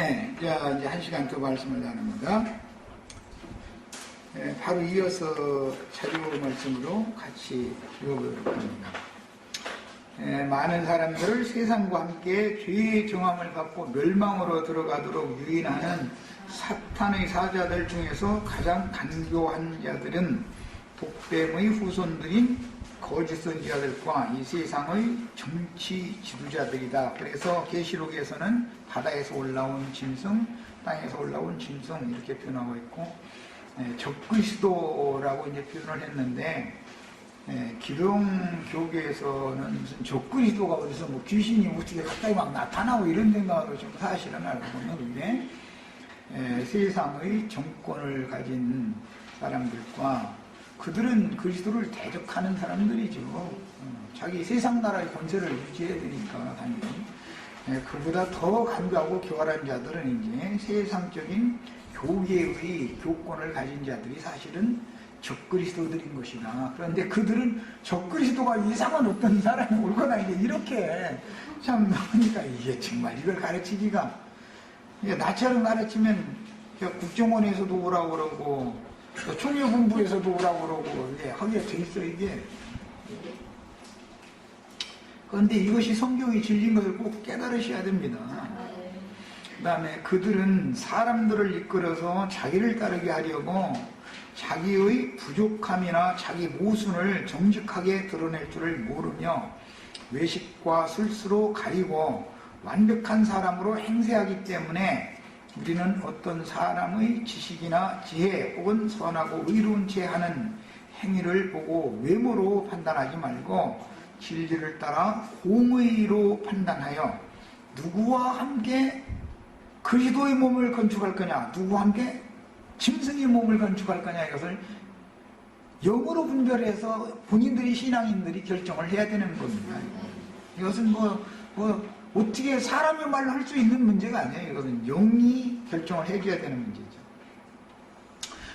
네, 이제 1시간 더 말씀을 나눕니다. 바로 이어서 자료 말씀으로 같이 읽어보도록 합니다. 많은 사람들을 세상과 함께 죄의 정함을 받고 멸망으로 들어가도록 유인하는 사탄의 사자들 중에서 가장 간교한 자들은 독뱀의 후손들인 거짓 선지자들과 이 세상의 정치 지도자들이다. 그래서 계시록에서는 바다에서 올라온 짐승, 땅에서 올라온 짐승 이렇게 표현하고 있고, 적그리스도라고 이제 표현을 했는데, 기독교계에서는 무슨 적그리스도가 어디서 뭐 귀신이 어떻게 갑자기 막 나타나고 이런 생각으로 좀 사실은 알고 있는데, 세상의 정권을 가진 사람들과 그들은 그리스도를 대적하는 사람들이죠. 자기 세상 나라의 권세를 유지해야 되니까 당연히. 그보다 더 간교하고 교활한 자들은 이제 세상적인 교계의 교권을 가진 자들이 사실은 적그리스도들인 것이다. 그런데 그들은 적그리스도가 이상한 어떤 사람이 올거나 이제 이렇게 참 나오니까 이게 정말 이걸 가르치기가, 나처럼 가르치면 국정원에서도 오라고 그러고 총회본부에서도 오라고 그러고 하게 돼 있어 이게. 그런데 이것이 성경이 진리인 것을 꼭 깨달으셔야 됩니다. 그 다음에 그들은 사람들을 이끌어서 자기를 따르게 하려고 자기의 부족함이나 자기 모순을 정직하게 드러낼 줄을 모르며 외식과 술수로 가리고 완벽한 사람으로 행세하기 때문에 우리는 어떤 사람의 지식이나 지혜 혹은 선하고 의로운 채 하는 행위를 보고 외모로 판단하지 말고 진리를 따라 공의로 판단하여 누구와 함께 그리스도의 몸을 건축할 거냐, 누구와 함께 짐승의 몸을 건축할 거냐, 이것을 영으로 분별해서 본인들이 신앙인들이 결정을 해야 되는 겁니다. 이것은 어떻게 사람의 말로 할 수 있는 문제가 아니에요. 이것은 영이 결정을 해줘야 되는 문제죠.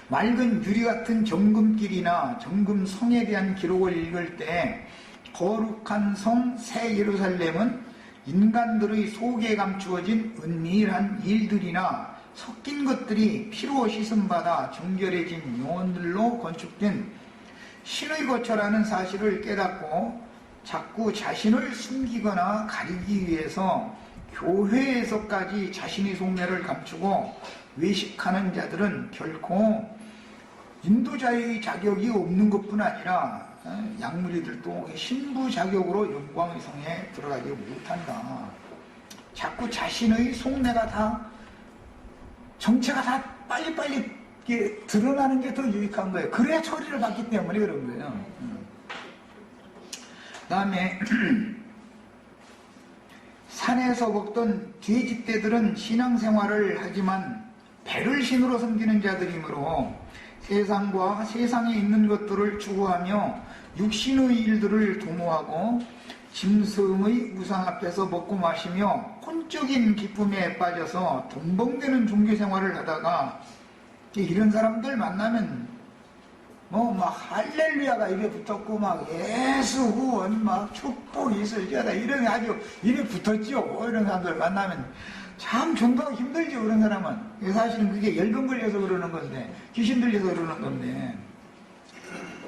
맑은 유리 같은 정금길이나 정금성에 대한 기록을 읽을 때 거룩한 성 새 예루살렘은 인간들의 속에 감추어진 은밀한 일들이나 섞인 것들이 피로 씻음받아 정결해진 영혼들로 건축된 신의 거처라는 사실을 깨닫고 자꾸 자신을 숨기거나 가리기 위해서 교회에서까지 자신의 속내를 감추고 외식하는 자들은 결코 인도자의 자격이 없는 것뿐 아니라 양무리들도 신부 자격으로 영광의 성에 들어가지 못한다. 자꾸 자신의 속내가 다, 정체가 다 빨리빨리 드러나는 게 더 유익한 거예요. 그래야 처리를 받기 때문에 그런 거예요. 그 다음에 산에서 먹던 돼지떼들은 신앙생활을 하지만 배를 신으로 섬기는 자들이므로 세상과 세상에 있는 것들을 추구하며 육신의 일들을 도모하고 짐승의 우상 앞에서 먹고 마시며 혼적인 기쁨에 빠져서 덤벙대는 종교생활을 하다가 이런 사람들 만나면 막 할렐루야가 입에 붙었고 막 예수 구원 막 축복 있을지어다 이런 아주 입에 붙었죠. 이런 사람들 만나면 참 전도하기 힘들죠. 그런 사람은. 사실은 그게 열병 걸려서 그러는 건데, 귀신 들려서 그러는 건데,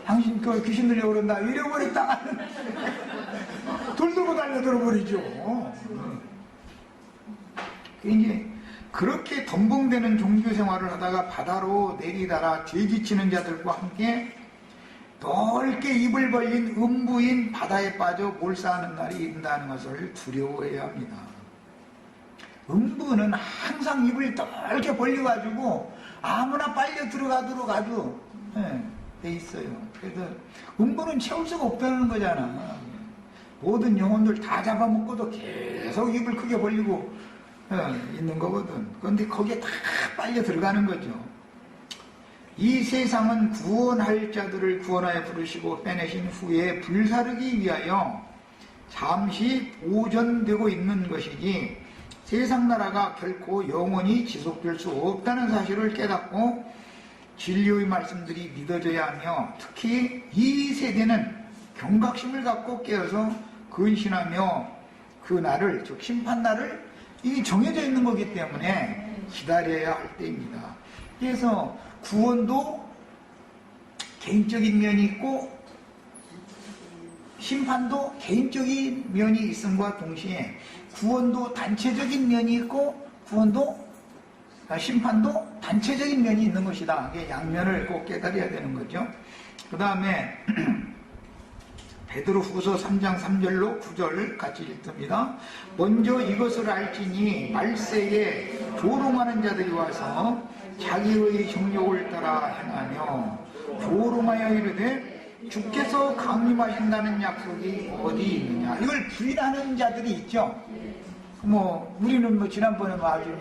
당신 그 귀신 들려 그런다 잃어버렸다가 돌 들고 달려들어 버리죠. 이제 그렇게 덤벙대는 종교생활을 하다가 바다로 내리달아 뒤지치는 자들과 함께 넓게 입을 벌린 음부인 바다에 빠져 몰사하는 날이 있다는 것을 두려워해야 합니다. 음부는 항상 입을 넓게 벌려가지고 아무나 빨려 들어가도록 아주 돼 있어요. 그래서 음부는 채울 수가 없다는 거잖아. 모든 영혼들 다 잡아먹고도 계속 입을 크게 벌리고 있는 거거든. 그런데 거기에 다 빨려 들어가는 거죠. 이 세상은 구원할 자들을 구원하여 부르시고 빼내신 후에 불사르기 위하여 잠시 보존되고 있는 것이지 세상 나라가 결코 영원히 지속될 수 없다는 사실을 깨닫고 진리의 말씀들이 믿어져야 하며 특히 이 세대는 경각심을 갖고 깨어서 근신하며 그 날을, 즉 심판날을 이게 정해져 있는 거기 때문에 기다려야 할 때입니다. 그래서 구원도 개인적인 면이 있고 심판도 개인적인 면이 있음과 동시에 구원도 단체적인 면이 있고 심판도 단체적인 면이 있는 것이다. 이게 양면을 꼭 깨달아야 되는 거죠. 그 다음에 베드로후서 3장 3절로 9절 같이 읽습니다. 먼저 이것을 알지니 말세에 조롱하는 자들이 와서 자기의 정욕을 따라 행하며 조롱하여 이르되 주께서 강림하신다는 약속이 어디 있느냐. 이걸 부인하는 자들이 있죠. 우리는 지난번에 아주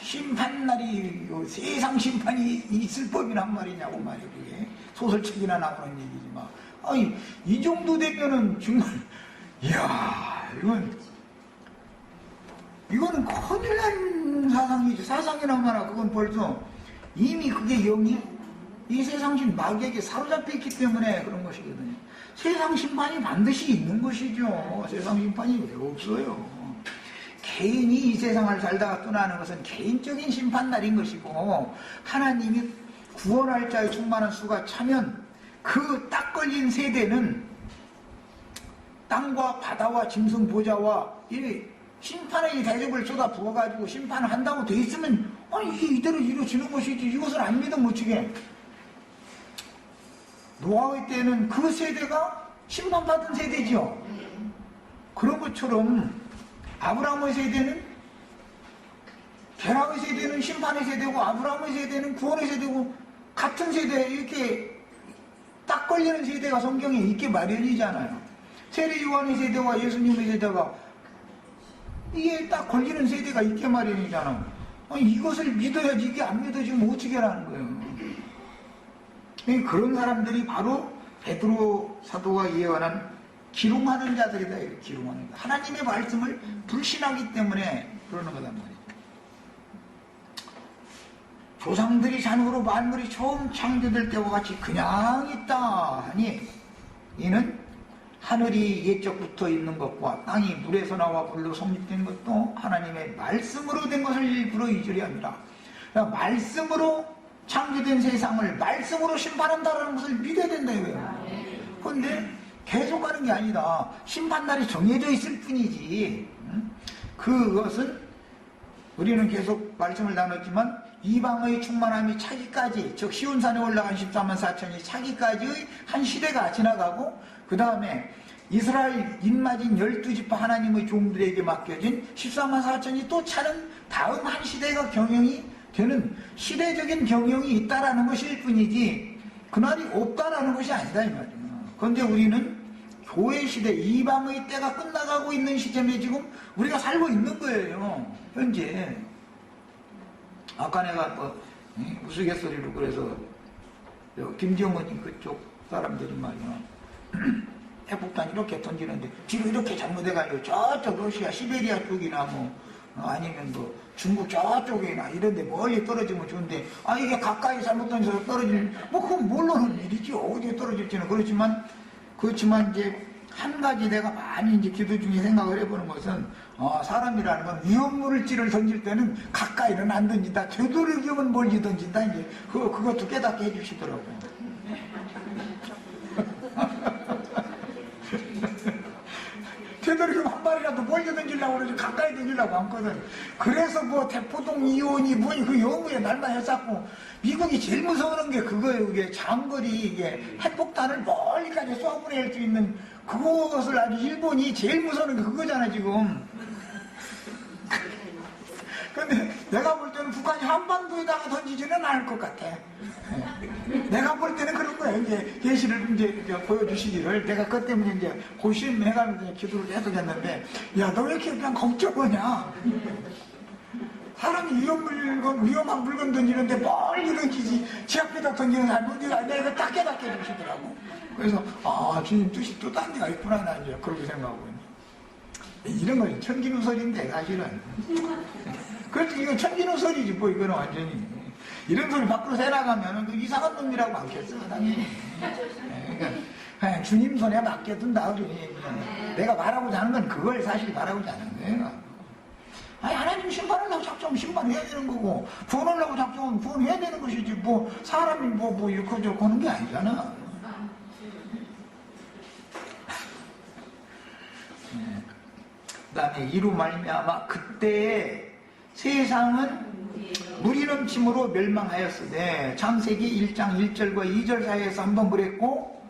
심판날이 세상 심판이 있을 법이란 말이냐고 말이에요. 그게 소설책이나 나오는 얘기지만 아니 이 정도 되면은 정말 이야 이거는 큰일 난 사상이죠. 사상이란 말이야. 그건 벌써 이미 그게 영이 이 세상 마귀에게 사로잡혀 있기 때문에 그런 것이거든요. 세상 심판이 반드시 있는 것이죠. 세상 심판이 왜 없어요. 개인이 이 세상을 살다가 떠나는 것은 개인적인 심판날인 것이고 하나님이 구원할 자의 충만한 수가 차면 그 딱 걸린 세대는 땅과 바다와 짐승 보좌와 이 심판의 대접을 쏟아 부어가지고 심판을 한다고 돼 있으면 이게 이대로 이루어지는 것이지 이것을 안 믿으면 어찌게. 노아의 때는 그 세대가 심판받은 세대죠. 그런 것처럼 아브라함의 세대는 게라의 세대는 심판의 세대고 아브라함의 세대는 구원의 세대고 같은 세대에 이렇게 딱 걸리는 세대가 성경에 있게 마련이잖아요. 세례 요한의 세대와 예수님의 세대가 이게 딱 걸리는 세대가 있게 마련이잖아. 이것을 믿어야지 이게 안 믿어지면 어떻게 하라는 거예요. 그런 사람들이 바로 베드로 사도가 예언한 기롱하는 자들이다. 기롱하는 자. 하나님의 말씀을 불신하기 때문에 그러는 거단 말이에요. 조상들이 잔으로 만물이 처음 창조될 때와 같이 그냥 있다 하니 이는 하늘이 옛적부터 있는 것과 땅이 물에서 나와 불로 성립된 것도 하나님의 말씀으로 된 것을 일부러 잊으려 합니다. 그러니까 말씀으로 창조된 세상을 말씀으로 심판한다는 것을 믿어야 된다 이거예요. 그런데 계속 가는 게 아니다. 심판날이 정해져 있을 뿐이지. 그것은 우리는 계속 말씀을 나눴지만 이방의 충만함이 차기까지, 즉 시온산에 올라간 14만 4천이 차기까지의 한 시대가 지나가고 그 다음에 이스라엘 입맞은 12지파 하나님의 종들에게 맡겨진 14만 4천이 또 차는 다음 한 시대가 경영이 되는 시대적인 경영이 있다라는 것일 뿐이지 그날이 없다라는 것이 아니다 이 말이에요. 그런데 우리는 교회 시대 이방의 때가 끝나가고 있는 시점에 지금 우리가 살고 있는 거예요. 현재 아까 내가 우스갯소리로 그래서 김정은이 그쪽 사람들이 말이야 핵폭탄 이렇게 던지는데 뒤로 이렇게 잘못해가지고 저쪽 러시아 시베리아 쪽이나 아니면 중국 저쪽이나 이런데 멀리 떨어지면 좋은데 이게 가까이 잘못 던져서 떨어질 그건 모르는 일이지 어디에 떨어질지는 그렇지만 이제 한 가지 내가 많이 이제 기도 중에 생각을 해보는 것은 사람이라는 건 위험물질을 던질 때는 가까이는 안 던진다. 되도록이면 멀리 던진다. 이제 그것도 깨닫게 해주시더라고요. 되도록이면 한 발이라도 멀리 던지려고 그러지 가까이 던지려고 않거든. 그래서 대포동 이온이 그 영구에 날만 했었고 미국이 제일 무서워하는 게 그거예요. 이게 장거리 이게 핵폭탄을 멀리까지 쏘아보낼 수 있는 그것을 아주 일본이 제일 무서워하는 게 그거잖아 지금. 근데 내가 볼 때는 북한이 한반도에다가 던지지는 않을 것 같아. 내가 볼 때는 그런 거야. 이제 예시를 이제 보여주시기를 내가 그것 때문에 이제 고심해가면서 기도를 계속 했는데 야 너 왜 이렇게 그냥 걱정하냐? 사람이 위험한 물건 던지는데 멀리 던지지 제 앞에다 던지는 사람은 내가 이거 딱 깨닫게 해주시더라고. 그래서 주님 뜻이 또 딴 데가 있구나 나 이제 그렇게 생각하고 있네. 이런 건 천기누설인데 사실은. 그렇지 이건 천기누설이지 이거는 완전히. 이런 소리 밖으로 새나가면 이상한 놈이라고 안겠어 당연히. 그러니까 주님 손에 맡겨둔다. 내가 말하고자 하는 건 그걸 사실 말하고자 하는 거예요. 아니, 하나님 심판하려고 작정하면 심판해야 되는 거고, 구원하려고 작정하면 구원해야 되는 것이지, 뭐, 사람이 뭐, 이렇게 저렇게 하는 게 아니잖아. 그 다음에 이로 말미암아 그때에 세상은 물이 넘침으로 멸망하였으되, 창세기 1장 1절과 2절 사이에서 한번 그랬고,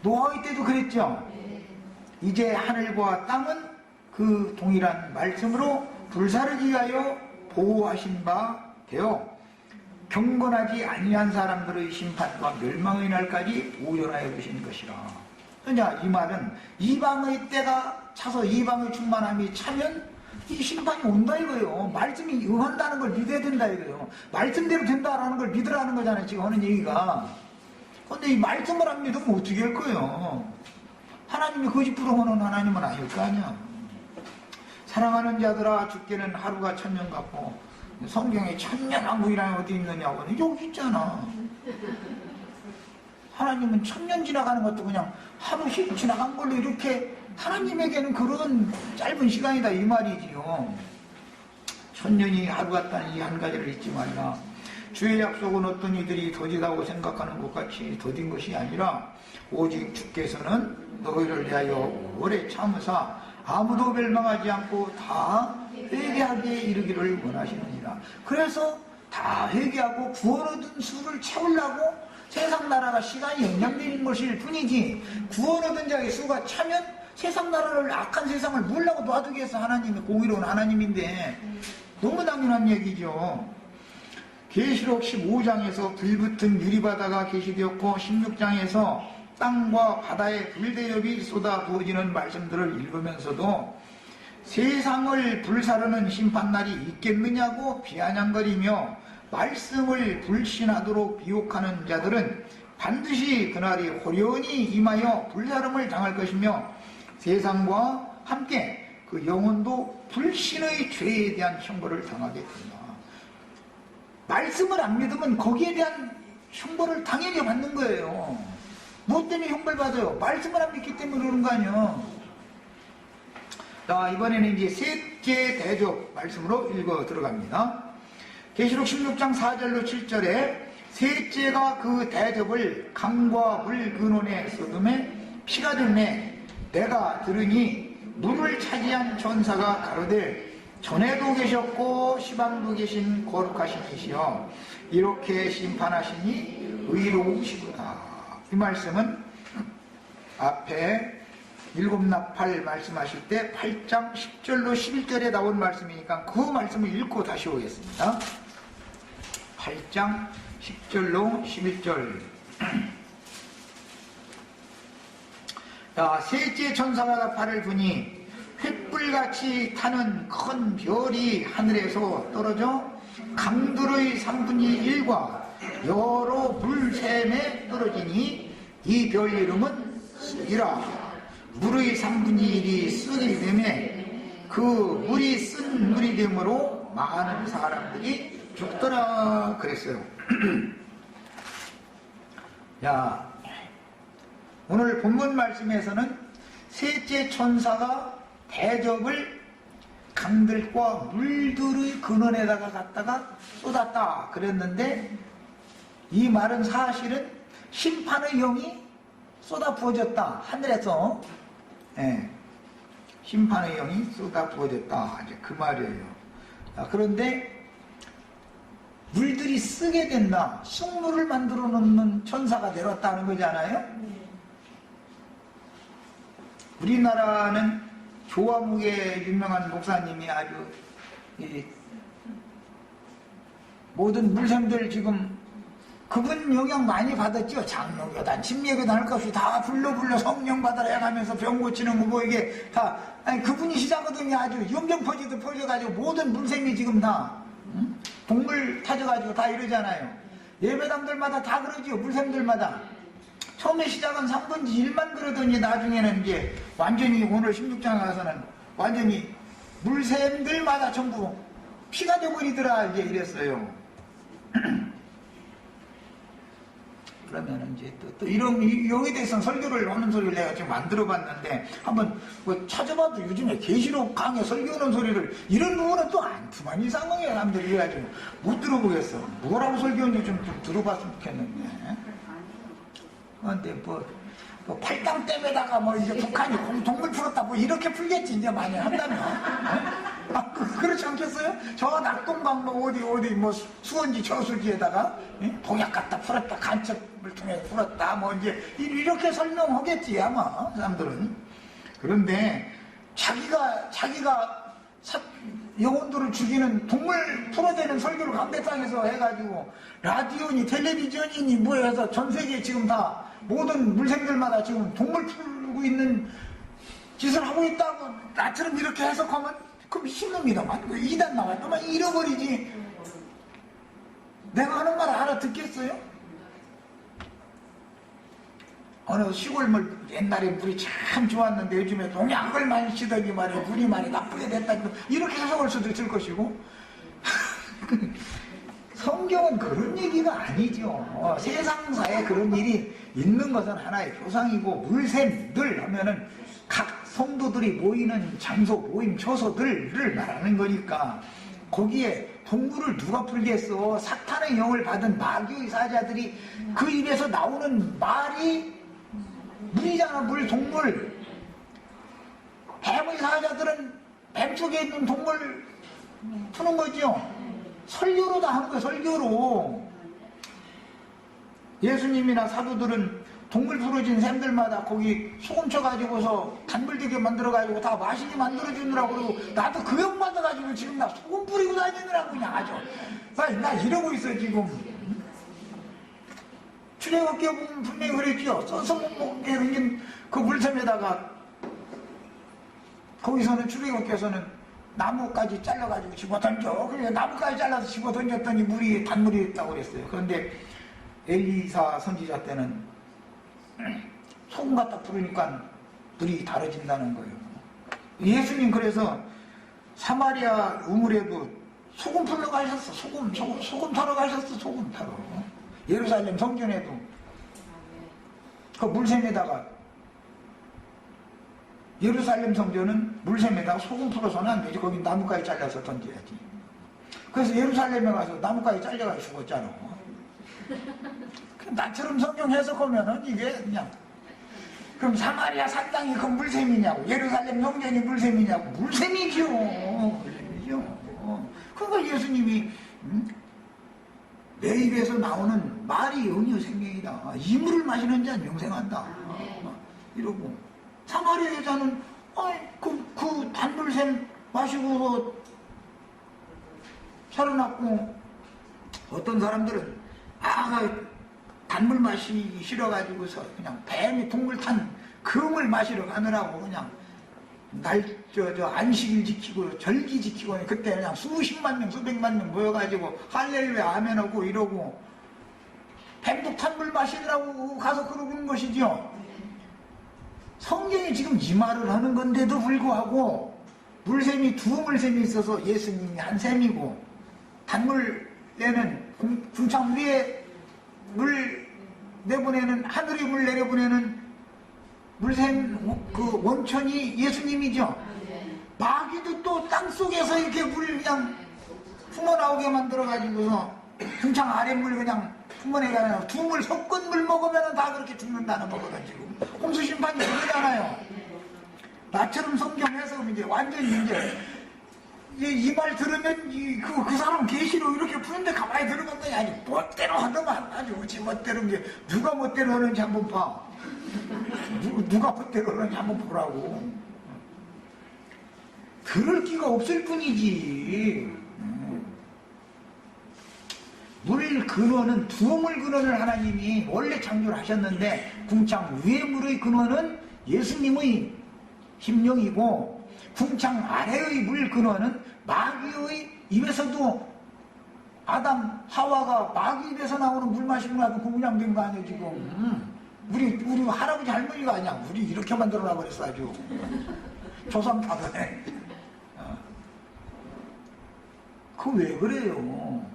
노아의 때도 그랬죠. 이제 하늘과 땅은 그 동일한 말씀으로 불사르기 위하여 보호하신 바 되어 경건하지 아니한 사람들의 심판과 멸망의 날까지 보존하여 두신 것이라. 그러니까 이 말은 이방의 때가 차서 이방의 충만함이 차면 이 심판이 온다 이거예요. 말씀이 응한다는 걸 믿어야 된다 이거예요. 말씀대로 된다라는 걸 믿으라는 거잖아요, 지금 하는 얘기가. 근데 이 말씀을 안 믿으면 어떻게 할 거예요? 하나님이 거짓부동하는 하나님은 아닐 거 아니야. 사랑하는 자들아, 주께는 하루가 천년 같고, 성경에 천년왕국이라는 어디 있느냐고. 여기 있잖아. 하나님은 천년 지나가는 것도 그냥 하루씩 지나간 걸로 이렇게, 하나님에게는 그런 짧은 시간이다 이 말이지요. 천년이 하루 같다는 이 한 가지를 잊지 말라. 주의 약속은 어떤 이들이 더디다고 생각하는 것 같이 더딘 것이 아니라 오직 주께서는 너희를 위하여 오래 참으사 아무도 멸망하지 않고 다 회개하게 이르기를 원하시느니라. 그래서 다 회개하고 구원 얻은 수를 채우려고 세상 나라가 시간이 연장되는 것일 뿐이지, 구원 얻은 자의 수가 차면 세상 나라를, 악한 세상을 몰라고 놔두기 위해서 하나님이 공의로운 하나님인데, 너무 당연한 얘기죠. 계시록 15장에서 불붙은 유리바다가 계시되었고, 16장에서 땅과 바다의 불대접이 쏟아 부어지는 말씀들을 읽으면서도 세상을 불사르는 심판날이 있겠느냐고 비아냥거리며 말씀을 불신하도록 비욕하는 자들은 반드시 그날이 호련히 임하여 불사름을 당할 것이며, 세상과 함께 그 영혼도 불신의 죄에 대한 형벌을 당하게 된다. 말씀을 안 믿으면 거기에 대한 형벌을 당연히 받는 거예요. 무엇 때문에 형벌 받아요? 말씀을 안 믿기 때문에 그러는 거 아니에요. 자, 이번에는 이제 셋째 대접 말씀으로 읽어 들어갑니다. 계시록 16장 4절로 7절에 셋째가 그 대접을 강과 물 근원에 쏟음에 피가 됐네. 내가 들으니 문을 차지한 천사가 가로되 전에도 계셨고 시방도 계신 거룩하신 이시여 이렇게 심판하시니 의로우시구나. 이 말씀은 앞에 일곱 나팔 말씀하실 때 8장 10절로 11절에 나온 말씀이니까 그 말씀을 읽고 다시 오겠습니다. 8장 10절로 11절. 자, 셋째 천사가 나팔을 부니 횃불같이 타는 큰 별이 하늘에서 떨어져 강들의 3분의 1과 여러 물샘에 떨어지니 이 별 이름은 쑥이라. 물의 3분의 1이 쑥이 되매 그 물이 쓴 물이 되므로 많은 사람들이 죽더라 그랬어요. 야, 오늘 본문 말씀에서는 셋째 천사가 대접을 강들과 물들의 근원에다가 갖다가 쏟았다 그랬는데, 이 말은 사실은 심판의 영이 쏟아 부어졌다, 하늘에서. 예, 심판의 영이 쏟아 부어졌다, 이제 그 말이에요. 그런데 물들이 쓰게 된다, 쑥물을 만들어 놓는 천사가 내려왔다는 거잖아요. 우리나라는 조화묵의 유명한 목사님이 아주 모든 물샘들 지금 그분 영향 많이 받았죠. 장로교단, 침례교단 할 것 없이 다 불러 성령 받아라 해가면서 병 고치는 거 뭐 이게 다, 아니 그분이 시작하더니 아주 영정포지도 퍼져가지고 모든 물샘이 지금 다 동물 타져가지고 다 이러잖아요. 예배당들마다 다 그러지요. 물샘들마다. 처음에 시작은 3분의 1만 그러더니 나중에는 이제 완전히 오늘 16장에 가서는 완전히 물샘들마다 전부 피가 돼버리더라 이제 이랬어요. 그러면 이제 또 이런 여기에 대해서는 설교를 하는 소리를 내가 지금 만들어 봤는데 한번 뭐 찾아봐도 요즘에 계시록 강의 설교하는 소리를 이런 부분은 또 안투만 이상하게 사람들이 해가지고 못 들어보겠어. 뭐라고 설교하는지 좀 들어봤으면 좋겠는데. 근데 뭐 팔당댐에다가 뭐 이제 북한이 동물 풀었다 뭐 이렇게 풀겠지 이제 만약 한다면. 그렇지 않겠어요? 저 낙동강로 어디 뭐 수원지 저수지에다가 동약 갖다 풀었다 간첩을 통해 풀었다 뭐 이제 이렇게 설명하겠지 아마 사람들은. 그런데 자기가 영혼들을 죽이는 동물 풀어대는 설교를 강대상에서 해가지고 라디오니 텔레비전이니 뭐 해서 전 세계에 지금 다 모든 물생들마다 지금 동물 풀고 있는 짓을 하고 있다고 나처럼 이렇게 해석하면 그 미친놈이다만 이단 나왔다만 잃어버리지. 내가 하는 말 알아듣겠어요? 어느 시골물 옛날에 물이 참 좋았는데 요즘에 농약을 많이 치더니 말이야 물이 많이 나쁘게 됐다 이렇게 해석할 수도 있을 것이고 성경은 그런 얘기가 아니죠. 세상사에 그런 일이 있는 것은 하나의 표상이고 물샘들 하면은 각 성도들이 모이는 장소, 모임 처소들을 말하는 거니까 거기에 동물을 누가 풀겠어. 사탄의 영을 받은 마귀의 사자들이 그 입에서 나오는 말이 물이잖아. 물, 동물. 뱀의 사자들은 뱀 속에 있는 동물 푸는 거죠. 설교로 다 하는 거예요. 설교로. 예수님이나 사도들은 동물 부러진 샘들마다 거기 소금 쳐가지고서 단물되게 만들어가지고 다 맛있게 만들어주느라고 그러고 나도 그 영 받아가지고 지금 나 소금 뿌리고 다니느라고 그냥 아주 나 이러고 있어 지금. 출애굽기 보면 분명히 그랬죠. 써서 먹게 생긴 그 물샘에다가 거기서는 출애굽기에서는 나무까지 잘라가지고 집어던져. 그러니까 나무까지 잘라서 집어던졌더니 물이 단물이 있다고 그랬어요. 그런데 엘리사 선지자 때는 소금 갖다 부르니까 물이 달아진다는 거예요. 예수님 그래서 사마리아 우물에도 소금 풀러 가셨어. 소금 타러 가셨어. 소금 타러. 예루살렘 성전에도 그 물샘에다가 예루살렘 성전은 물샘에다가 소금 풀어서는 안 되지. 거기 나뭇가지 잘라서 던져야지. 그래서 예루살렘에 가서 나뭇가지 잘려가지고 죽었잖아. 나처럼 성경 해석하면은 이게 그냥 그럼 사마리아 산당이 그 물샘이냐고 예루살렘 성전이 물샘이냐고 물샘이죠. 그러니까 예수님이 내 입에서 나오는 말이 영이요 생명이다. 이 물을 마시는 자는 영생한다. 이러고 사마리아 여자는 그 단물샘 마시고 살아났고 어떤 사람들은 단물 마시기 싫어가지고서 그냥 뱀이 동물 탄 금을 마시러 가느라고 그냥 안식일 지키고 절기 지키고 그때 그냥 수십만 명 수백만 명 모여가지고 할렐루야 아멘 하고 이러고 뱀도 탄 물 마시느라고 가서 그러는 것이죠. 성경이 지금 이 말을 하는 건데도 불구하고 물샘이 두 물샘이 있어서 예수님이 한 샘이고 단물에는 궁창 위에 물 내보내는 하늘의 물 내려보내는 물샘 그 원천이 예수님이죠. 마귀도 또 땅속에서 이렇게 물 그냥 품어나오게 만들어가지고서 궁창 아랫물 그냥 품어내가지고 두 물 섞은 물 먹으면 다 그렇게 죽는다는 거거든. 지금 홍수심판이 그러잖아요. 나처럼 성경 해석은 이제 완전히 이제 이 말 들으면 그 사람 계시로 이렇게 푸는데 가만히 들어봤더니 아주 멋대로 하더만. 아주 어찌 멋대로 이제 누가 멋대로 하는지 한번 봐. 누가 멋대로 하는지 한번 보라고. 들을 기가 없을 뿐이지. 물 근원은 두물 근원을 하나님이 원래 창조를 하셨는데 궁창 위의 물의 근원은 예수님의 심령이고 궁창 아래의 물 근원은 마귀의 입에서도 아담 하와가 마귀 입에서 나오는 물 마시는 거하고 공양된 거 아니에요 지금. 우리 할아버지 할머니가 아니야. 우리 이렇게 만들어놔 버렸어 아주. 조상 파더네. 그 왜 그래요?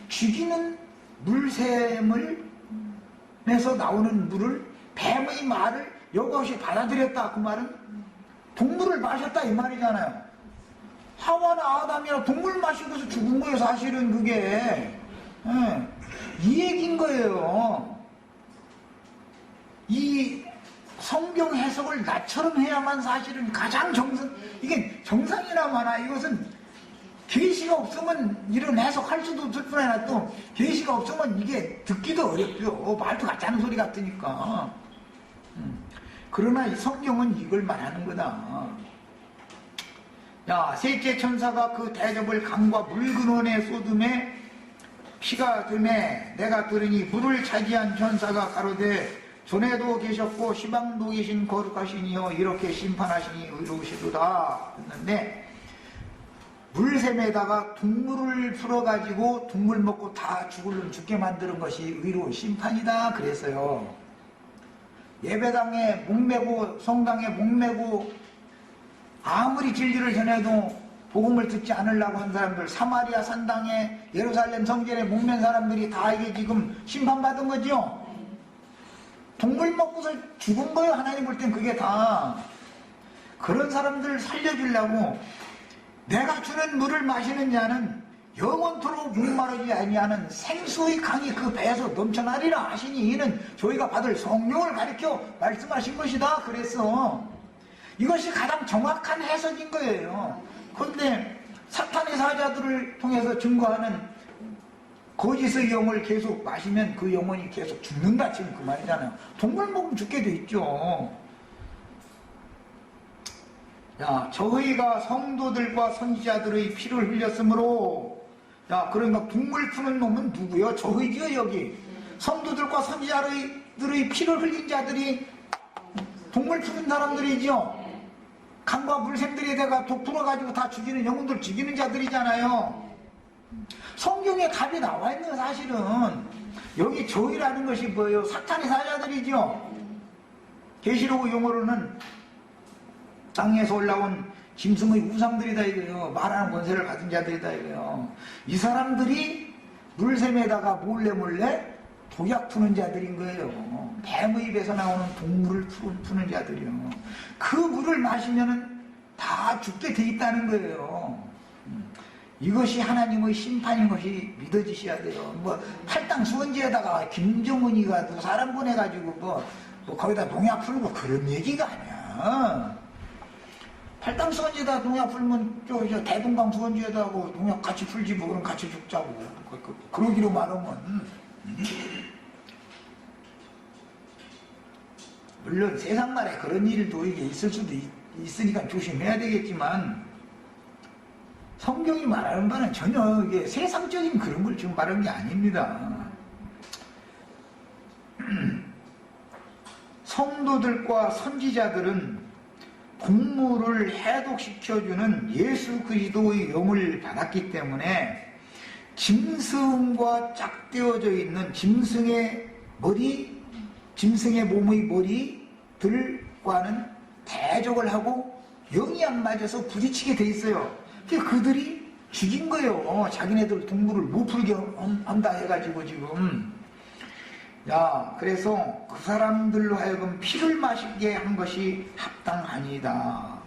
죽이는 물샘을 에서 나오는 물을, 뱀의 말을 여과없이 받아들였다. 그 말은 동물을 마셨다 이 말이잖아요. 하와나 아담이나 동물 마시고서 죽은 거예요. 사실은 그게. 이 얘기인 거예요. 이 성경 해석을 나처럼 해야만 사실은 가장 이게 정상이나 마나 이것은 계시가 없으면 이런 해석할 수도 없을 뿐 아니라 또 계시가 없으면 이게 듣기도 어렵죠. 말도 같지 않은 소리 같으니까. 그러나 이 성경은 이걸 말하는 거다. 야, 셋째 천사가 그 대접을 강과 물 근원에 쏟음에 피가 됨에 내가 들으니 물을 차지한 천사가 가로되 전에도 계셨고 시방도 계신 거룩하시니요 이렇게 심판하시니 의로우시도다 했는데, 물샘에다가 동물을 풀어가지고 동물 먹고 다 죽게 만드는 것이 의로운 심판이다 그랬어요. 예배당에 목매고 성당에 목매고 아무리 진리를 전해도 복음을 듣지 않으려고 한 사람들, 사마리아 산당에 예루살렘 성전에 목맨 사람들이 다 이게 지금 심판받은 거죠. 동물 먹고서 죽은 거예요. 하나님 볼 땐 그게 다. 그런 사람들을 살려주려고 내가 주는 물을 마시는 자는 영원토록 목마르지 아니하는 생수의 강이 그 배에서 넘쳐나리라 하시니 이는 저희가 받을 성령을 가리켜 말씀하신 것이다 그랬어. 이것이 가장 정확한 해석인 거예요. 그런데 사탄의 사자들을 통해서 증거하는 거짓의 영을 계속 마시면 그 영혼이 계속 죽는다 지금 그 말이잖아요. 동물 먹으면 죽게 돼 있죠. 야, 저희가 성도들과 선지자들의 피를 흘렸으므로, 야, 그러니까 동물 푸는 놈은 누구요? 저희지요 여기. 성도들과 선지자들의 피를 흘린 자들이 동물 푸는 사람들이죠. 강과 물샘들에다가 독 풀어가지고 다 죽이는, 영혼들 죽이는 자들이잖아요. 성경에 답이 나와 있는 사실은 여기 저희라는 것이 뭐예요? 사탄의 사자들이죠. 계시록 용어로는 땅에서 올라온 짐승의 우상들이다 이거예요. 말하는 권세를 가진 자들이다 이거예요. 이 사람들이 물샘에다가 몰래 독약 푸는 자들인 거예요. 뱀의 입에서 나오는 동물을 푸는 자들이요. 그 물을 마시면은 다 죽게 돼 있다는 거예요. 이것이 하나님의 심판인 것이 믿어지셔야 돼요. 뭐 팔당 수원지에다가 김정은이가 또 사람 보내가지고 뭐 거기다 농약 풀고 그런 얘기가 아니야. 팔당 수원지에다 농약 풀면 저 대동강 수원지에다 하고 농약 같이 풀지 뭐 그럼 같이 죽자고 그러기로 말하면. 물론 세상 말에 그런 일도 이게 있을 수도 있으니까 조심해야 되겠지만, 성경이 말하는 바는 전혀 이게 세상적인 그런 걸 지금 말하는 게 아닙니다. 성도들과 선지자들은 동물을 해독시켜주는 예수 그리스도의 영을 받았기 때문에 짐승과 짝되어져 있는 짐승의 몸의 머리들과는 대적을 하고 영이 안 맞아서 부딪히게 돼 있어요. 그들이 죽인 거예요. 자기네들 동물을 못 풀게 한다 해가지고 지금. 야, 그래서 그 사람들로 하여금 피를 마시게 한 것이 합당하니다.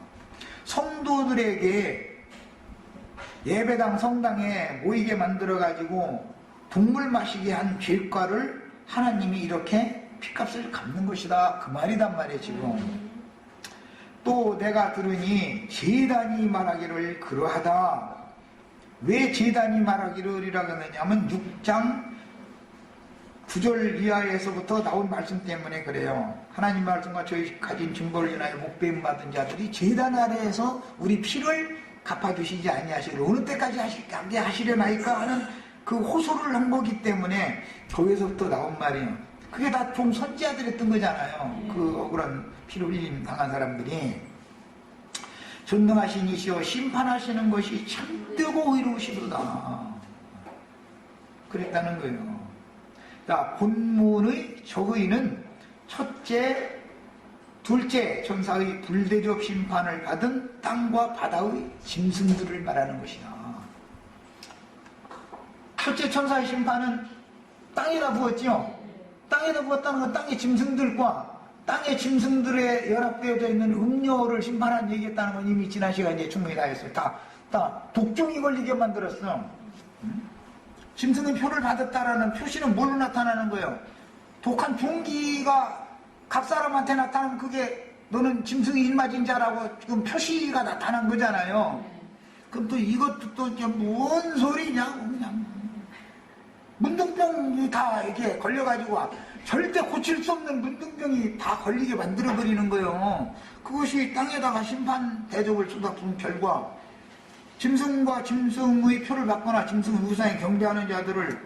성도들에게 예배당 성당에 모이게 만들어가지고 동물 마시게 한 죄과를 하나님이 이렇게 피값을 갚는 것이다. 그 말이단 말이에요 지금. 또 내가 들으니 제단이 말하기를 그러하다. 왜 제단이 말하기를이라고 하느냐면 6장 9절 이하에서부터 나온 말씀 때문에 그래요. 하나님 말씀과 저희 가진 증거를 인하여 목배임 받은 자들이 제단 아래에서 우리 피를 갚아주시지 아니하시고 어느 때까지 하시려나이까 하는 그 호소를 한 거기 때문에 거기서부터 나온 말이에요. 그게 다 좀 선지자들이 했던 거잖아요. 그 억울한 피를 흘림 당한 사람들이. 전능하신 이시여 심판하시는 것이 참되고 의로우시도다 그랬다는 거예요. 자, 본문의 저의는 첫째, 둘째 천사의 불대접 심판을 받은 땅과 바다의 짐승들을 말하는 것이다. 첫째 천사의 심판은 땅에다 부었지요. 땅에다 부었다는 건 땅의 짐승들과 땅의 짐승들에 연합되어져 있는 음료를 심판한 얘기했다는 건 이미 지난 시간에 충분히 다 했어요. 다 독종이 걸리게 만들었어. 짐승은 표를 받았다라는 표시는 뭘로 나타나는 거예요? 독한 종기가 각 사람한테 나타나면 그게 너는 짐승이 일맞은 자라고 지금 표시가 나타난 거잖아요. 그럼 또 이것도 또 뭔 소리냐고 그냥 문둥병이 다 이렇게 걸려가지고 절대 고칠 수 없는 문둥병이 다 걸리게 만들어버리는 거예요. 그것이 땅에다가 심판 대접을 쏟아부은 결과 짐승과 짐승의 표를 받거나 짐승의 우상에 경배하는 자들을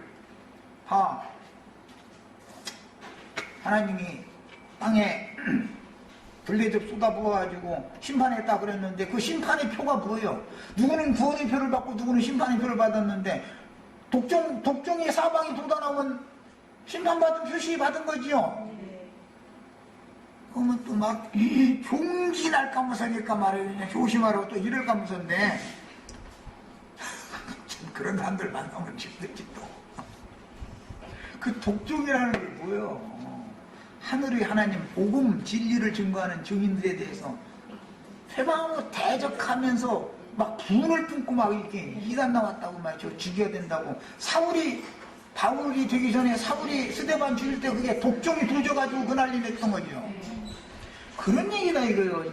다 하나님이 땅에 불대접 쏟아부어가지고 심판했다 그랬는데 그 심판의 표가 뭐예요? 누구는 구원의 표를 받고 누구는 심판의 표를 받았는데 독종의 사방이 돋아나오면 심판받은 표시 받은 거지요. 그러면 또 막 종기 날까 무서니까 말이야 조심하라고 또 이럴까 무섭네. 그런 사람들 만나면 힘들지 또. 그 독종이라는 게 뭐예요? 하늘의 하나님 복음 진리를 증거하는 증인들에 대해서 회방으로 대적하면서 막 분을 뿜고 막 이렇게 이단 나왔다고 말이죠. 죽여야 된다고. 바울이 되기 전에 사울이 스데반 죽일 때 그게 독종이 도져가지고 그 난리 냈던 거죠. 그런 얘기다 이거예요.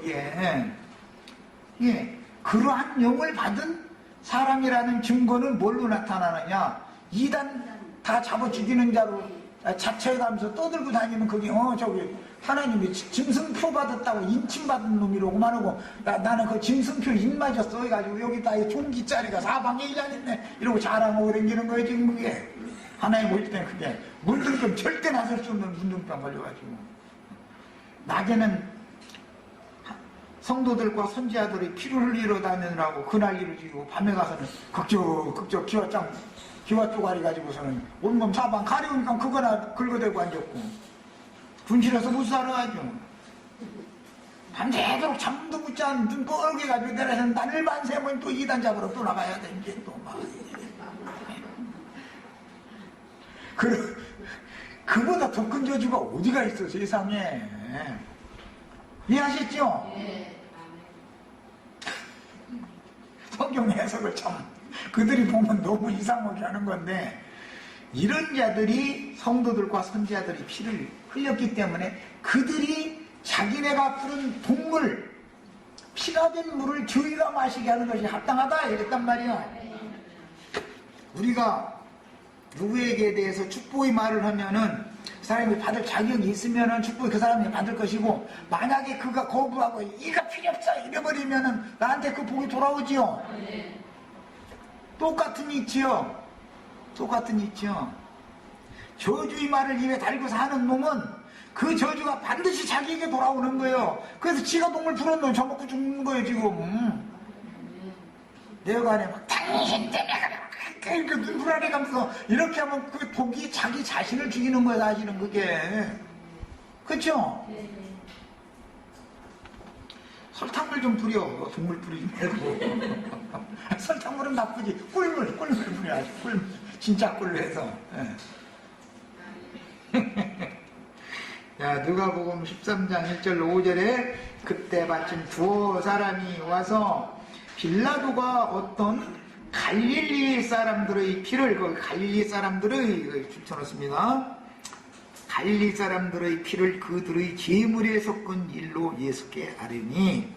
이게 그러한 영을 받은 사람이라는 증거는 뭘로 나타나느냐? 이단 다 잡아 죽이는 자로 자처해가면서 떠들고 다니면 그게 저기 하나님이 짐승표 받았다고 인침받은 놈이라고 말하고 나는 그 짐승표 입맞았어 해가지고 여기다 이 종기짜리가 사방에 이자있네 이러고 자랑하고 다니는 거예요. 지금 그게 하나님 보실 때는 그게 문둥병 절대 나설 수 없는 문둥병 걸려가지고 낮에는 성도들과 선지자들이 피를 흘리러 다니느라고 그 난리를 지고 밤에 가서는 극적 기와 쪼가리 가지고서는 온몸 사방 가려우니까 그거나 긁어대고 앉았고 분실해서 못 살아가죠. 밤새도록 잠도 못 자는 눈 뻘게 가지고 내려서 난을 반세면 또 이단 잡으러 또 나가야 돼. 이제 또 막 그보다 더 큰 저주가 어디가 있어 세상에. 이해하셨죠? 성경 해석을 참 그들이 보면 너무 이상하게 하는 건데 이런 자들이 성도들과 선지자들이 피를 흘렸기 때문에 그들이 자기네가 부른 동물 피가 된 물을 저희가 마시게 하는 것이 합당하다 이랬단 말이야. 우리가 누구에게 대해서 축복의 말을 하면은 그 사람이 받을 자격이 있으면은 축복이 그 사람이 받을 것이고 만약에 그가 거부하고 이가 필요 없어 이래버리면은 나한테 그 복이 돌아오지요. 똑같은 이치요. 저주의 말을 입에 달고 사는 놈은 그 저주가 반드시 자기에게 돌아오는 거예요. 그래서 지가 동물 풀었는 저먹고 죽는 거예요 지금. 내가 안에 막 당신 때문에 이렇게 눈부라리 가면서 이렇게 하면 그 독이 자기 자신을 죽이는 거예요 사실은 그게. 그쵸? 설탕물 좀 뿌려. 동물 뿌리지 말고. 설탕물은 나쁘지. 꿀물 뿌려야지. 꿀물. 진짜 꿀로 해서. 야, 누가복음 13장 1절 5절에 그때 마침 두어 사람이 와서 빌라도가 어떤 갈릴리 사람들의 피를, 갈릴리 사람들의 줄쳐놨습니다. 갈릴리 사람들의 피를 그들의 제물에 섞은 일로 예수께 아뢰니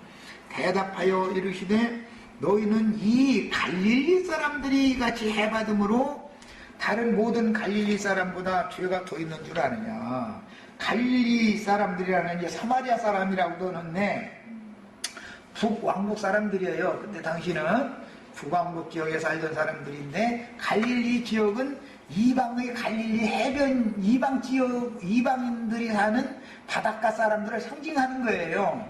대답하여 이르시되 너희는 이 갈릴리 사람들이 같이 해받음으로 다른 모든 갈릴리 사람보다 죄가 더 있는 줄 아느냐. 갈릴리 사람들이라는 게 사마리아 사람이라고 넣었네. 북왕국 사람들이에요. 근데 당시는 북왕국 지역에 살던 사람들인데 갈릴리 지역은 이방의 갈릴리 해변 이방 지역 이방인들이 사는 바닷가 사람들을 상징하는 거예요.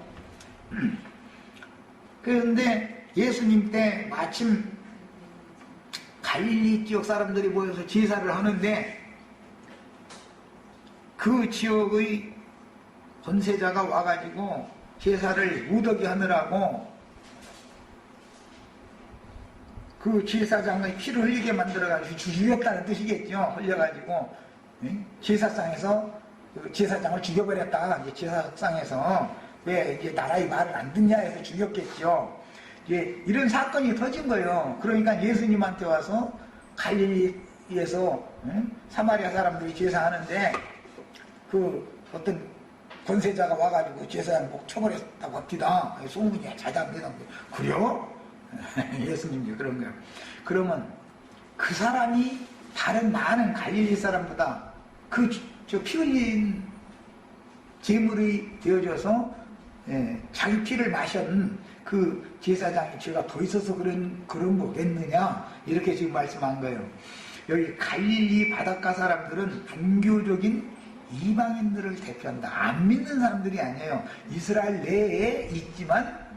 그런데 예수님 때 마침 갈릴리 지역 사람들이 모여서 제사를 하는데 그 지역의 권세자가 와가지고 제사를 무더기 하느라고 그 제사장의 피를 흘리게 만들어가지고 죽였다는 뜻이겠죠. 흘려가지고 제사상에서 그 제사장을 죽여버렸다. 이제 제사상에서 왜 이제 나라의 말을 안 듣냐 해서 죽였겠죠. 이제 이런 사건이 터진 거예요. 그러니까 예수님한테 와서 갈릴리에서 사마리아 사람들이 제사하는데 그 어떤 권세자가 와가지고 제사장 목 쳐버렸다고 합니다. 소문이 자자합니다. 그래요? 예수님이 그런 거예요. 그러면 그 사람이 다른 많은 갈릴리 사람보다 저 피 흘린 제물이 되어져서 자기 피를 마신 그 제사장이 죄가 더 있어서 그런 거겠느냐 이렇게 지금 말씀한 거예요. 여기 갈릴리 바닷가 사람들은 종교적인 이방인들을 대표한다. 안 믿는 사람들이 아니에요. 이스라엘 내에 있지만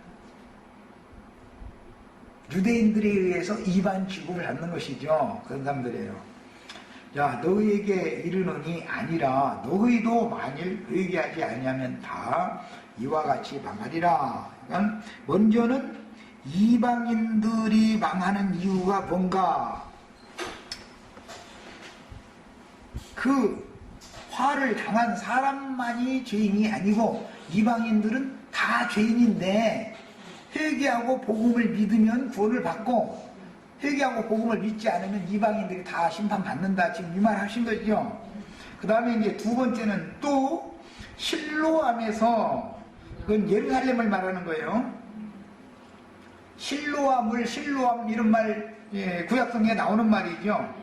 유대인들에 의해서 이반 취급을 받는 것이죠. 그런 사람들이에요. 야, 너희에게 이르노니 아니라 너희도 만일 회개하지 아니하면 다 이와 같이 망하리라. 그러니까 먼저는 이방인들이 망하는 이유가 뭔가? 그 화를 당한 사람만이 죄인이 아니고 이방인들은 다 죄인인데 회개하고 복음을 믿으면 구원을 받고 회개하고 복음을 믿지 않으면 이방인들이 다 심판받는다. 지금 이 말 하신 거죠. 그 다음에 이제 두 번째는 또 실로암에서, 그건 예루살렘을 말하는 거예요. 실로암 이런 말, 구약성경에 나오는 말이죠.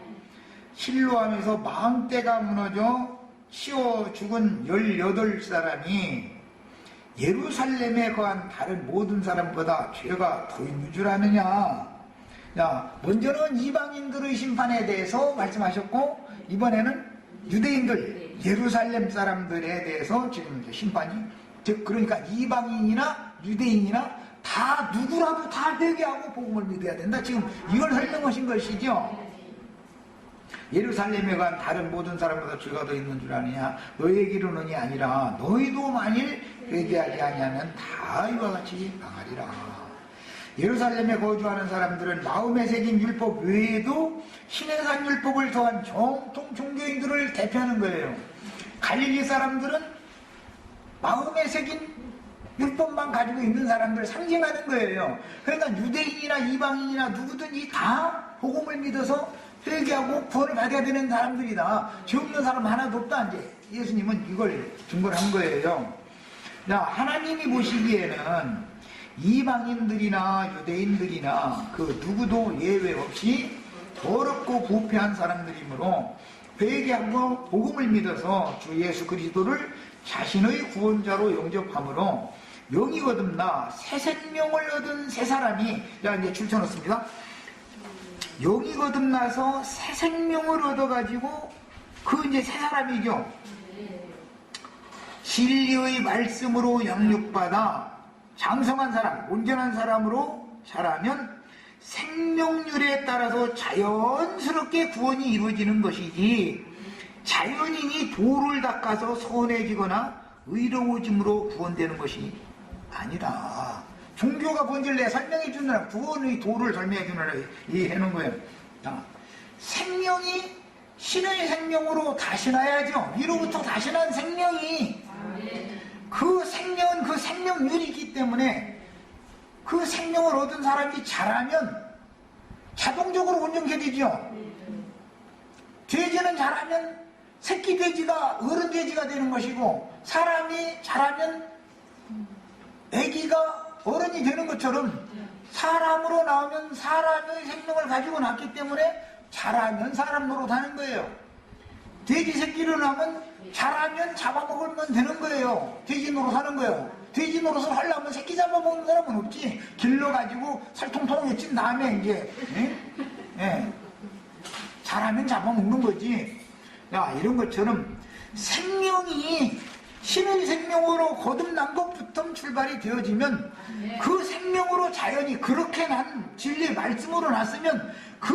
실로암에서 망대가 무너져 치워 죽은 18사람이 예루살렘에 거한 다른 모든 사람보다 죄가 더 있는 줄 아느냐. 자, 먼저는 이방인들의 심판에 대해서 말씀하셨고, 이번에는 유대인들, 예루살렘 사람들에 대해서 지금 이제 심판이, 즉, 그러니까 이방인이나 유대인이나 다 누구라도 다 회개하고 복음을 믿어야 된다. 지금 이걸 설명하신 것이죠. 예루살렘에 간 다른 모든 사람보다 죄가 더 있는 줄 아느냐. 너희에게 이르노니 아니라 너희도 만일 회개하지 아니하면 다 이와 같이 망하리라. 예루살렘에 거주하는 사람들은 마음에 새긴 율법 외에도 신의 산 율법을 더한 정통 종교인들을 대표하는 거예요. 갈릴리 사람들은 마음에 새긴 율법만 가지고 있는 사람들을 상징하는 거예요. 그러니까 유대인이나 이방인이나 누구든지 다 복음을 믿어서 회개하고 구원을 받아야 되는 사람들이다. 죄 없는 사람 하나도 없다. 이제 예수님은 이걸 증거를 한 거예요. 자, 하나님이 보시기에는 이방인들이나 유대인들이나 그 누구도 예외 없이 더럽고 부패한 사람들이므로 회개하고 복음을 믿어서 주 예수 그리스도를 자신의 구원자로 영접함으로 영이 거듭나 새 생명을 얻은 새 사람이, 자 이제 줄쳐놓습니다. 영이 거듭나서 새 생명을 얻어가지고 그 이제 새 사람이죠. 진리의 말씀으로 양육받아 장성한 사람, 온전한 사람으로 자라면 생명률에 따라서 자연스럽게 구원이 이루어지는 것이지 자연인이 도를 닦아서 선해지거나 의로워짐으로 구원되는 것이 아니다. 종교가 뭔지를 내 설명해 주느라 구원의 도를 설명해 주느라 이해하는 거예요. 자, 생명이 신의 생명으로 다시 나야죠. 위로부터 다시 난 생명이 그 생명은 그 생명률이 있기 때문에 그 생명을 얻은 사람이 자라면 자동적으로 온전케 되죠. 돼지는 자라면 새끼 돼지가 어른 돼지가 되는 것이고 사람이 자라면 아기가 어른이 되는 것처럼 사람으로 나오면 사람의 생명을 가지고 났기 때문에 자라면 사람 노릇하는 거예요. 돼지 새끼를 낳으면 자라면 잡아먹으면 되는 거예요. 돼지 노릇하는 거예요. 돼지 노릇을 하려면 새끼 잡아먹는 사람은 없지. 길러가지고 살통통하게 찐 다음에 이제 자라면 잡아먹는 거지. 야, 이런 것처럼 생명이 신의 생명으로 거듭난 것부터 출발이 되어지면 그 생명으로 자연이 그렇게 난 진리의 말씀으로 났으면 그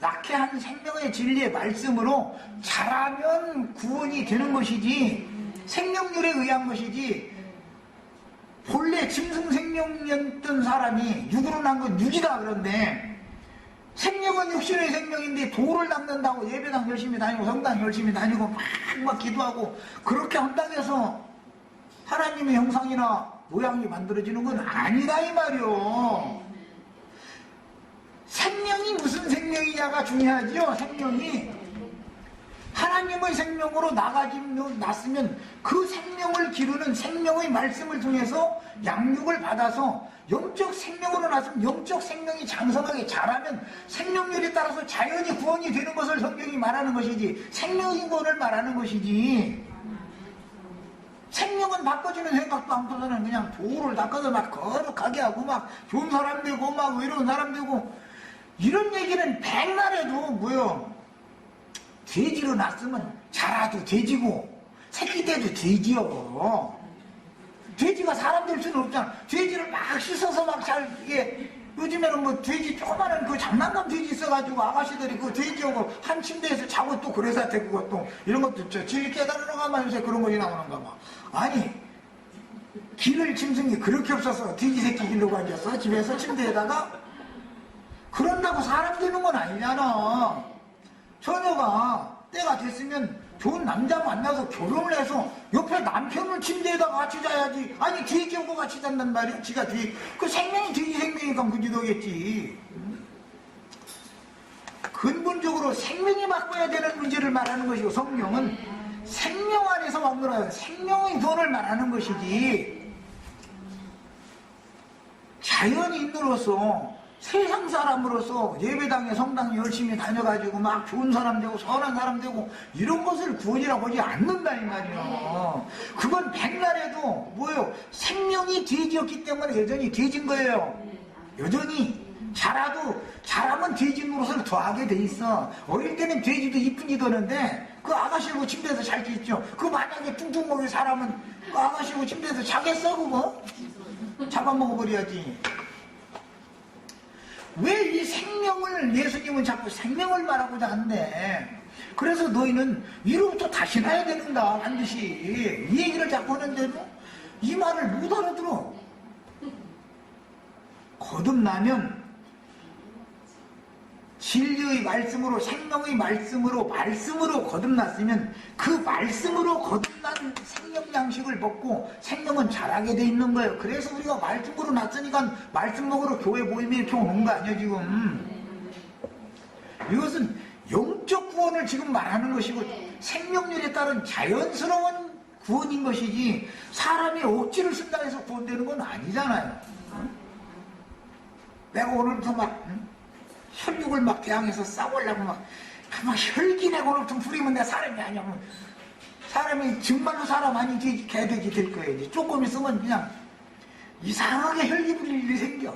낳게 한 생명의 진리의 말씀으로 자라면 구원이 되는 것이지 생명률에 의한 것이지 본래 짐승 생명이었던 사람이 육으로 난 건 육이다 그런데 생명은 육신의 생명인데 도를 닦는다고 예배당 열심히 다니고 성당 열심히 다니고 막 기도하고 그렇게 한다고 해서 하나님의 형상이나 모양이 만들어지는 건 아니다 이 말이요. 생명이 무슨 생명이냐가 중요하지요. 생명이 하나님의 생명으로 났으면 그 생명을 기르는 생명의 말씀을 통해서 양육을 받아서 영적 생명으로 났으면 영적 생명이 장성하게 자라면 생명률에 따라서 자연이 구원이 되는 것을 성경이 말하는 것이지 생명의 구원을 말하는 것이지 생명은 바꿔주는 생각도 않고서는 그냥 도를 닦아서 막 거룩하게 하고 막 좋은 사람 되고 막 외로운 사람 되고 이런 얘기는 백날 해도 뭐요 돼지로 났으면 자라도 돼지고 새끼 때도 돼지요. 돼지가 사람 될 수는 없잖아. 돼지를 막 씻어서 막 잘 이게 요즘에는 뭐 돼지 조그마한 그 장난감 돼지 있어가지고 아가씨들이 그 돼지하고 한 침대에서 자고 또 그래서 되고 또 이런 것도 질 깨달으러 가면 요새 그런 것이 나오는가 봐. 아니 기를 짐승이 그렇게 없어서 돼지 새끼 기르고 앉았어 집에서 침대에다가 그런다고 사람 되는 건 아니잖아. 처녀가 때가 됐으면 좋은 남자 만나서 결혼을 해서 옆에 남편을 침대에다 같이 자야지. 아니 돼지하고 같이 잔단 말이야. 지가 그 생명이 돼지 생명이니까 그지도겠지. 근본적으로 생명이 바꿔야 되는 문제를 말하는 것이고 성경은 생명 안에서 만들어야 생명의 돈을 말하는 것이지 자연인으로서 세상 사람으로서 예배당에 성당에 열심히 다녀가지고 막 좋은 사람 되고 선한 사람 되고 이런 것을 구원이라고 하지 않는다 이 말이야. 그건 백날 해도 뭐예요? 생명이 돼지였기 때문에 여전히 돼지인 거예요. 여전히 자라면 돼지 노릇을 더하게 돼 있어. 어릴 때는 돼지도 이쁜 짓하는데 그 아가씨하고 침대에서 잘 수 있죠. 그 만약에 뚱뚱 먹일 사람은 그 아가씨하고 침대에서 자겠어 그거? 잡아먹어버려야지. 왜 이 생명을 예수님은 자꾸 생명을 말하고자 한대. 그래서 너희는 위로부터 다시 나야 되는가 반드시 이 얘기를 자꾸 하는데도 이 말을 못 알아들어. 거듭나면 진리의 말씀으로 생명의 말씀으로 거듭났으면 그 말씀으로 거듭난 생명 양식을 먹고 생명은 자라게 돼 있는 거예요. 그래서 우리가 말씀으로 났으니까 말씀 먹으러 교회 모임에 이렇게 오는 거 아니야 지금. 이것은 영적 구원을 지금 말하는 것이고 생명률에 따른 자연스러운 구원인 것이지 사람이 억지를 쓴다 해서 구원되는 건 아니잖아요. 내가 오늘부터 막 혈육을 막 대항해서 싸우려고 막 혈기 내고 오늘부터 부리면 내 사람이 아니야. 사람이 정말로 사람 아니지 개돼지 될 거예요. 조금 있으면 그냥 이상하게 혈기 부릴 일이 생겨.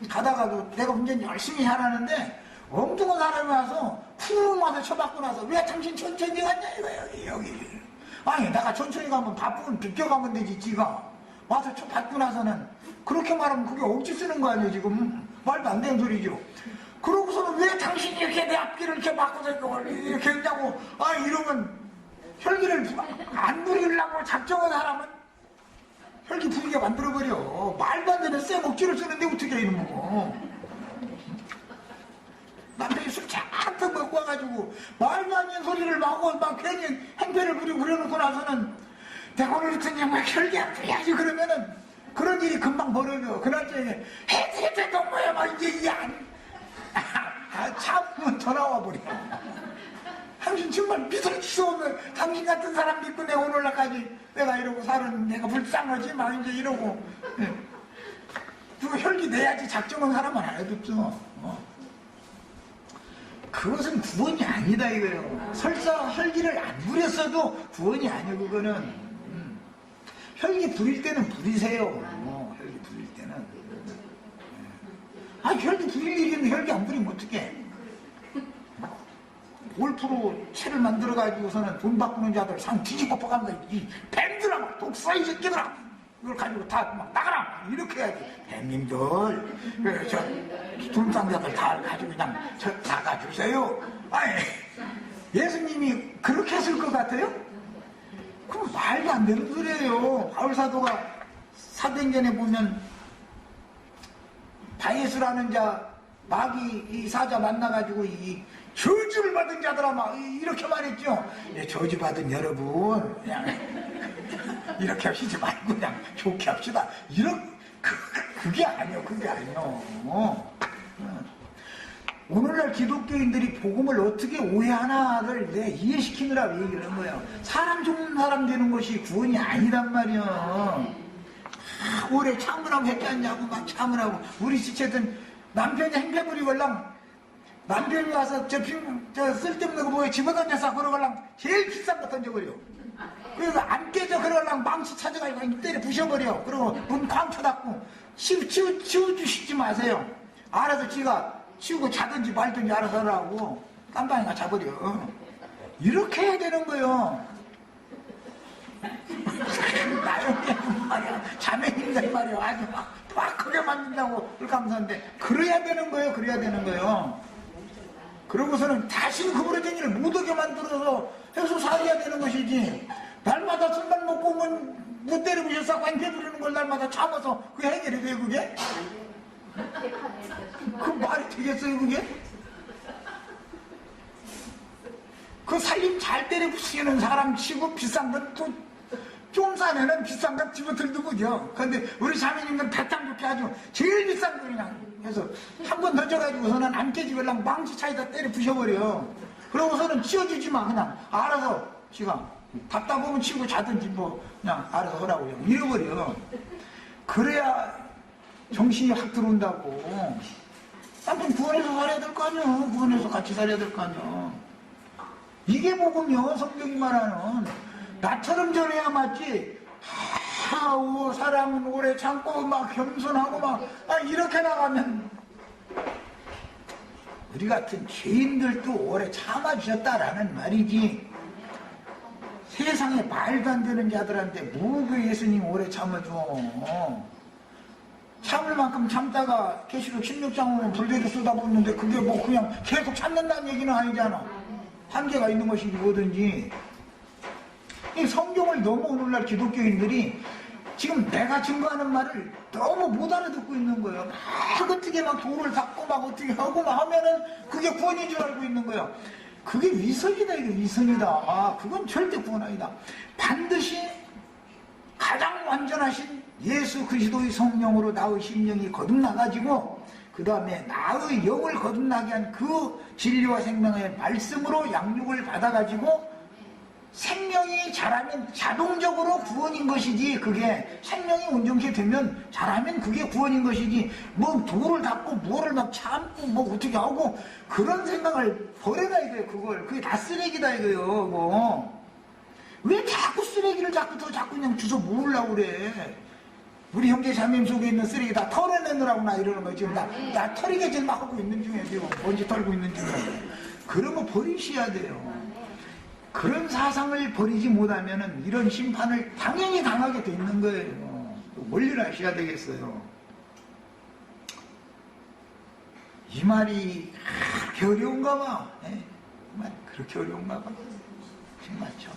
가다가도 내가 운전 열심히 하라는데 엉뚱한 사람이 와서 푸릉 와서 쳐받고 나서 왜 당신 천천히 갔냐 이거야 여기. 아니 내가 천천히 가면 바쁘면 비껴가면 되지 지가. 와서 쳐받고 나서는 그렇게 말하면 그게 억지 쓰는 거 아니에요 지금. 말도 안 되는 소리죠. 그러고서는 왜 당신이 이렇게 내 앞길을 이렇게 막고서 이렇게 했냐고. 아 이러면 혈기를 안 부리려고 작정한 사람은 혈기 부리게 만들어버려. 말도 안 되는 쌩 억지를 쓰는데 어떻게 이러는 거. 남편이 술 잔뜩 먹고 와가지고 말도 안 되는 소리를 막 괜히 행패를 부리고 그래놓고 나서는 내가 오늘부터 그냥 막 혈기 안 부려야지 그러면은 그런 일이 금방 벌어져. 그날 저녁에 해드릴 또 뭐야 막 이제 참으면 전화 와버려. 당신 정말 믿을 수 없는 당신 같은 사람 믿고 내가 오늘날까지 내가 이러고 사는 내가 불쌍하지 막 이제 이러고. 그거 혈기 내야지 작정한 사람은 하나도 없어. 그것은 구원이 아니다 이거예요. 설사 혈기를 안 부렸어도 구원이 아니에요 그거는. 혈기 부릴 때는 부리세요. 혈기 부릴 때는. 혈기 부릴 일이 있는데 혈기 안 부리면 어떡해. 골프로 채를 만들어가지고서는 돈 바꾸는 자들 상 뒤집어 퍼가면서 이 뱀들아 막 독사이 새끼들아 이걸 가지고 다 막 나가라 이렇게 해야지. 뱀님들 저 돈상자들 다 가지고 그냥 나가주세요. 아니 예수님이 그렇게 했을 것 같아요? 그럼 말도 안 되는 소리예요. 바울사도가 사도행전에 보면 바예수라는 자 마귀 이 사자 만나가지고 이 저주를 받은 자들아 막 이렇게 말했죠. 예, 저주받은 여러분 그냥 이렇게 하시지 말고 그냥 좋게 합시다. 그게 아니요, 그게 아니요. 오늘날 기독교인들이 복음을 어떻게 오해하나를 내 이해시키느라고 얘기를 한 거예요. 사람 좋은 사람 되는 것이 구원이 아니란 말이야. 오래 참으라고 했지 않냐고 막 참으라고. 우리 지체든 남편이 행패 부리걸랑 남편이 와서 저 쓸데없는 거 뭐에 집어던져서 그러걸랑 제일 비싼 거 던져버려. 그래서 안 깨져 그러걸랑 망치 찾아가지고 때려 부셔버려. 그리고 문 쾅 쳐닫고 치워주시지 마세요. 알아서 지가 치우고 자든지 말든지 알아서 하라고 깜방이가 자버려. 이렇게 해야 되는 거예요. 나영이 말이야, 자매님들 말이야, 아주 막 크게 만든다고 그렇게 감사한데 그래야 되는 거예요. 그래야 되는 거예요. 그러고서는 다시는 그분의 일을 못하게 만들어서 해서 살아야 되는 것이지. 날마다 술만 먹고 못 때리고 일사고 행패 부리는 걸 날마다 참아서 그게 해결이 돼 그게? 그 말이 되겠어요 그게? 그 살림 잘 때려 부시는 사람 치고 비싼 건또 쫌산에는 비싼 건 집어들도 그죠. 그런데 우리 자매님들 배짱 좋게 아주 제일 비싼 거 그냥 해서 한 번 던져가지고서는 안 깨지걸랑 망치 차에다 때려 부셔버려. 그러고서는 치워주지 마. 그냥 알아서 지가 답답하면 치우고 자든지 뭐 그냥 알아서 하라고 잃어버려. 그래야 정신이 확 들어온다고. 남편 구원해서 살아야 될 거 아니야. 구원해서 같이 살아야 될 거 아니야. 이게 복음이요. 성경이 말하는 나처럼 전해야 맞지. 하우 사랑은 오래 참고 막 겸손하고 막 이렇게 나가면 우리 같은 죄인들도 오래 참아주셨다라는 말이지. 세상에 말도 안 되는 자들한테 뭐그 예수님 오래 참아줘. 참을 만큼 참다가 계시록 16장 보면 불대게 쏟아붓는데 그게 뭐 그냥 계속 참는다는 얘기는 아니잖아. 한계가 있는 것이지 뭐든지. 이 성경을 너무 오늘날 기독교인들이 지금 내가 증거하는 말을 너무 못 알아듣고 있는 거예요. 막 어떻게 막 돌을 닦고 막 어떻게 하고 막 하면은 그게 구원인 줄 알고 있는 거예요. 그게 위선이다. 이게 위선이다. 그건 절대 구원 아니다. 반드시 가장 완전하신 예수 그리스도의 성령으로 나의 심령이 거듭나가지고 그 다음에 나의 영을 거듭나게 한 그 진리와 생명의 말씀으로 양육을 받아가지고 생명이 자라면 자동적으로 구원인 것이지. 그게 생명이 온전케 되면 자라면 그게 구원인 것이지. 뭐 돌을 닦고 뭐를 막 참고 뭐 어떻게 하고 그런 생각을 버려놔야 돼요. 그게 다 쓰레기다 이거요. 뭐. 왜 자꾸 쓰레기를 자꾸 그냥 주워 모으려고 그래. 우리 형제 자매님 속에 있는 쓰레기 다 털어내느라고 나 이러는 거지. 지금 나 털이게 지금 막 하고 있는 중에 지금 먼지 털고 있는 중에. 그런 거 버리셔야 돼요. 그런 사상을 버리지 못하면 이런 심판을 당연히 당하게 돼 있는 거예요. 원리를 아셔야 되겠어요. 이 말이 그렇게 어려운가 봐. 이 말이 그렇게 어려운가 봐. 정말 참.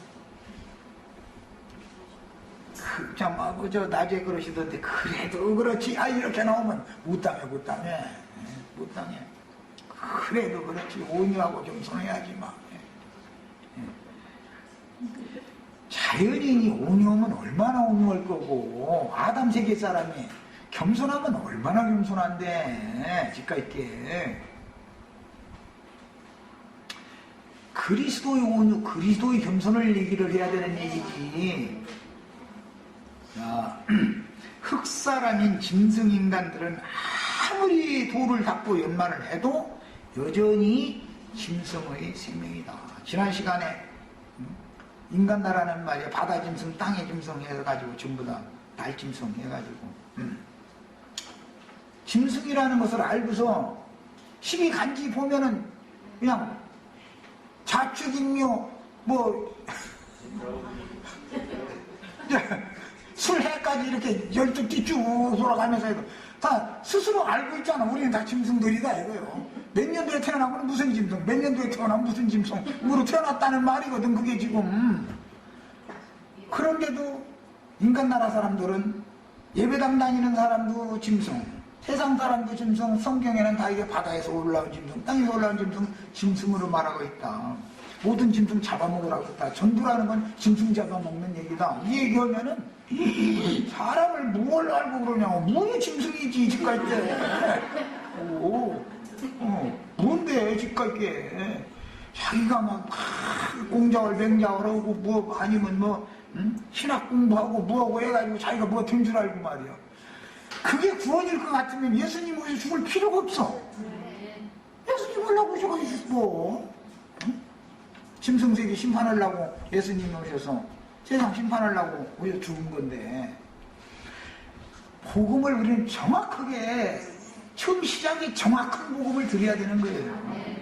저 낮에 그러시던데 그래도 그렇지. 이렇게 나오면 못 당해. 못 당해. 그래도 그렇지. 온유하고 좀 손해야지 막. 자연인이 온유하면 얼마나 온유할 거고, 아담 세계 사람이 겸손하면 얼마나 겸손한데, 집가있게. 그리스도의 온유, 그리스도의 겸손을 얘기를 해야 되는 얘기지. 흑사람인 짐승인간들은 아무리 돌을 닦고 연말을 해도 여전히 짐승의 생명이다. 지난 시간에 인간나라는 말이야. 바다 짐승, 땅의 짐승 해가지고 전부 다 달짐승 해가지고 짐승이라는 것을 알고서 시비 간지 보면은 그냥 자축인묘 뭐 술해까지 이렇게 12띠 쭉 돌아가면서 해도 다 스스로 알고 있잖아. 우리는 다 짐승들이다 이거요. 몇 년도에 태어나면 무슨 짐승, 몇 년도에 태어나면 무슨 짐승으로 태어났다는 말이거든 그게 지금. 그런데도 인간나라 사람들은 예배당 다니는 사람도 짐승, 세상 사람도 짐승, 성경에는 다 이게 바다에서 올라온 짐승, 땅에서 올라온 짐승, 짐승으로 말하고 있다. 모든 짐승 잡아먹으라고 했다. 전도라는 건 짐승 잡아먹는 얘기다. 이 얘기하면은 사람을 뭘 알고 그러냐고. 뭐이 짐승이지 집 갈 때. 뭔데 집 갈 게. 자기가 막 공자월 맹자월 하고 뭐 아니면 뭐 신학 공부하고 뭐하고 해가지고 자기가 뭐가 된 줄 알고 말이야. 그게 구원일 것 같으면 예수님 오셔서 죽을 필요가 없어. 예수님 오려고 오셔가지고 뭐 짐승세계 심판하려고 예수님이 오셔서 세상 심판하려고 오셔서 죽은 건데, 복음을 우리는 정확하게 처음 시작에 정확한 복음을 드려야 되는 거예요.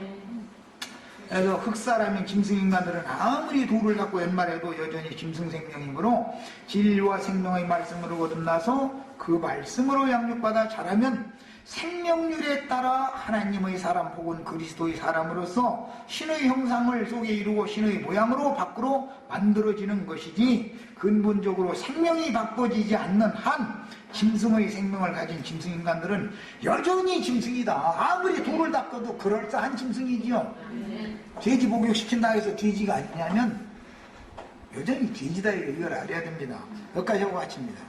그래서 흑사람인 짐승인간들은 아무리 도를 갖고 연말해도 여전히 짐승생명이므로 진리와 생명의 말씀으로 거듭나서 그 말씀으로 양육받아 자라면 생명률에 따라 하나님의 사람 혹은 그리스도의 사람으로서 신의 형상을 속에 이루고 신의 모양으로 밖으로 만들어지는 것이지, 근본적으로 생명이 바꿔지지 않는 한 짐승의 생명을 가진 짐승인간들은 여전히 짐승이다. 아무리 돌을 닦아도 그럴싸한 짐승이지요. 돼지 목욕시킨다 해서 돼지가 아니냐면 여전히 돼지다, 이걸 알아야 됩니다. 여기까지 하고 마칩니다.